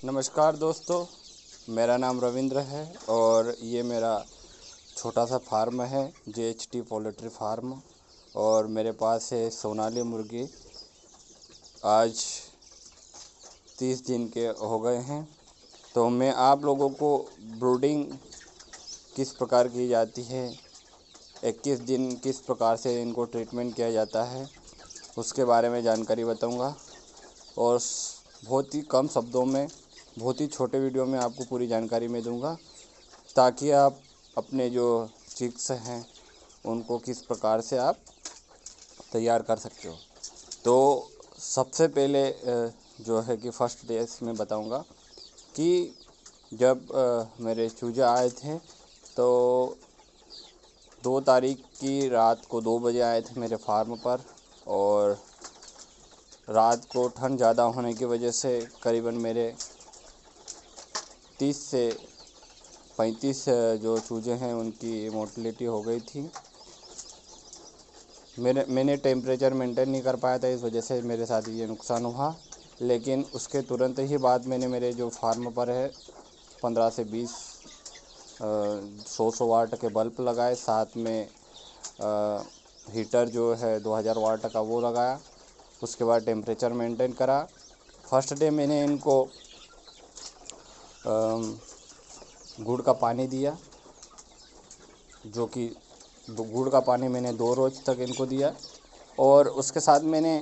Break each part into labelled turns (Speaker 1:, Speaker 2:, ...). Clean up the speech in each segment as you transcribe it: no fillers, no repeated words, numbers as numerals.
Speaker 1: नमस्कार दोस्तों, मेरा नाम रविंद्र है और ये मेरा छोटा सा फार्म है JHT पोल्ट्री फार्म। और मेरे पास है सोनाली मुर्गी। आज 30 दिन के हो गए हैं। तो मैं आप लोगों को ब्रूडिंग किस प्रकार की जाती है, 21 दिन किस प्रकार से इनको ट्रीटमेंट किया जाता है, उसके बारे में जानकारी बताऊंगा। और बहुत ही कम शब्दों में, बहुत ही छोटे वीडियो में आपको पूरी जानकारी मैं दूंगा, ताकि आप अपने जो चिक्स हैं उनको किस प्रकार से आप तैयार कर सकते हो। तो सबसे पहले जो है कि फर्स्ट डे में बताऊंगा कि जब मेरे चूजे आए थे तो 2 तारीख की रात को 2 बजे आए थे मेरे फार्म पर। और रात को ठंड ज़्यादा होने की वजह से करीबन मेरे 30 से 35 जो चूजे हैं उनकी मोर्टेलिटी हो गई थी। मैंने टेम्परेचर मेंटेन नहीं कर पाया था, इस वजह से मेरे साथ ये नुकसान हुआ। लेकिन उसके तुरंत ही बाद मैंने मेरे जो फार्म पर है 15 से 20 100 वाट के बल्ब लगाए, साथ में हीटर जो है 2000 वाट का वो लगाया। उसके बाद टेम्परेचर मेंटेन करा। फर्स्ट डे मैंने इनको गुड़ का पानी दिया, जो कि गुड़ का पानी मैंने 2 रोज़ तक इनको दिया। और उसके साथ मैंने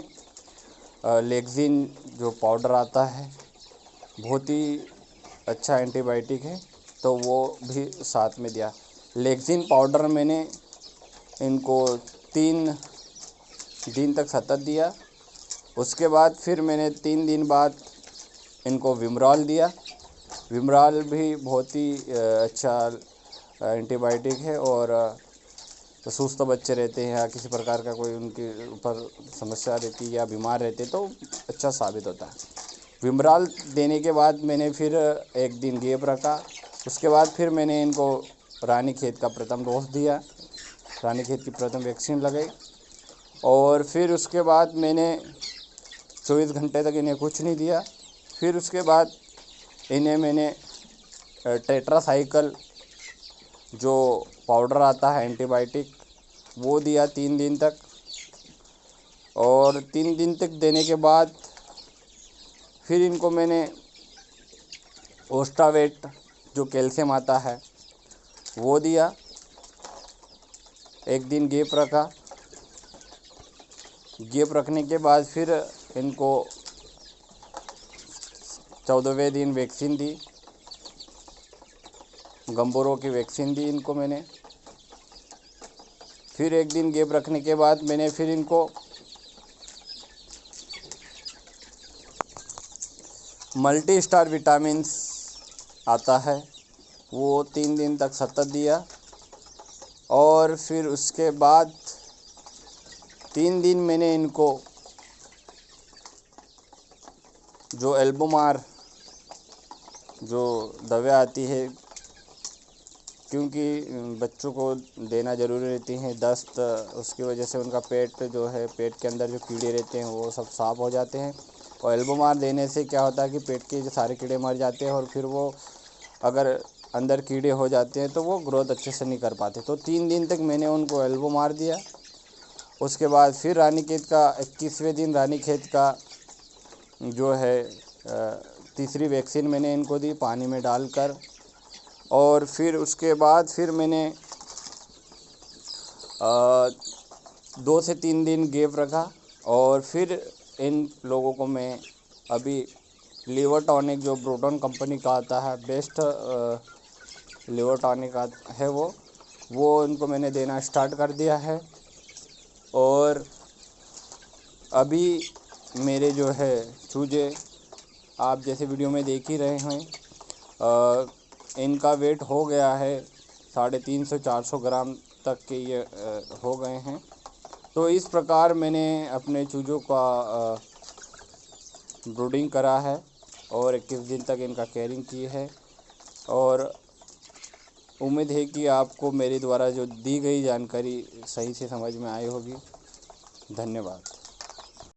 Speaker 1: लेक्सिन जो पाउडर आता है, बहुत ही अच्छा एंटीबायोटिक है, तो वो भी साथ में दिया। लेक्सिन पाउडर मैंने इनको 3 दिन तक सतत दिया। उसके बाद फिर मैंने 3 दिन बाद इनको विमरॉल दिया। विमरॉल भी बहुत ही अच्छा एंटीबायोटिक है। और तो सुस्त बच्चे रहते हैं या किसी प्रकार का कोई उनके ऊपर समस्या रहती है या बीमार रहते हैं तो अच्छा साबित होता है। विमरॉल देने के बाद मैंने फिर 1 दिन गैप रखा। उसके बाद फिर मैंने इनको रानीखेत का प्रथम डोज दिया, रानीखेत की प्रथम वैक्सीन लगाई। और फिर उसके बाद मैंने 24 घंटे तक इन्हें कुछ नहीं दिया। फिर उसके बाद इन्हें मैंने टेट्रासाइक्ल जो पाउडर आता है एंटीबायोटिक, वो दिया 3 दिन तक। और 3 दिन तक देने के बाद फिर इनको मैंने ओस्टावेट जो कैल्शियम आता है वो दिया। 1 दिन गैप रखा। गैप रखने के बाद फिर इनको 14वें दिन वैक्सीन दी, गंबोरो की वैक्सीन दी इनको मैंने। फिर 1 दिन गैप रखने के बाद मैंने फिर इनको मल्टी स्टार विटामिन्स आता है वो 3 दिन तक सतत दिया। और फिर उसके बाद 3 दिन मैंने इनको जो एल्बोमार जो दवा आती है, क्योंकि बच्चों को देना ज़रूरी रहती है, दस्त उसकी वजह से उनका पेट जो है, पेट के अंदर जो कीड़े रहते हैं वो सब साफ़ हो जाते हैं। और एल्बोमार देने से क्या होता है कि पेट के जो सारे कीड़े मर जाते हैं और फिर वो अगर अंदर कीड़े हो जाते हैं तो वो ग्रोथ अच्छे से नहीं कर पाते। तो 3 दिन तक मैंने उनको एल्बोमार दिया। उसके बाद फिर रानीखेत का 21वें दिन रानीखेत का जो है तीसरी वैक्सीन मैंने इनको दी पानी में डालकर। और फिर उसके बाद फिर मैंने 2 से 3 दिन गैप रखा। और फिर इन लोगों को मैं अभी लीवर टॉनिक जो प्रोटोन कंपनी का आता है, बेस्ट लीवर टॉनिक है वो इनको मैंने देना स्टार्ट कर दिया है। और अभी मेरे जो है चूजे आप जैसे वीडियो में देख ही रहे हैं, इनका वेट हो गया है 350-400 ग्राम तक के ये हो गए हैं। तो इस प्रकार मैंने अपने चूज़ों का ब्रूडिंग करा है और 21 दिन तक इनका केयरिंग की है। और उम्मीद है कि आपको मेरे द्वारा जो दी गई जानकारी सही से समझ में आई होगी। धन्यवाद।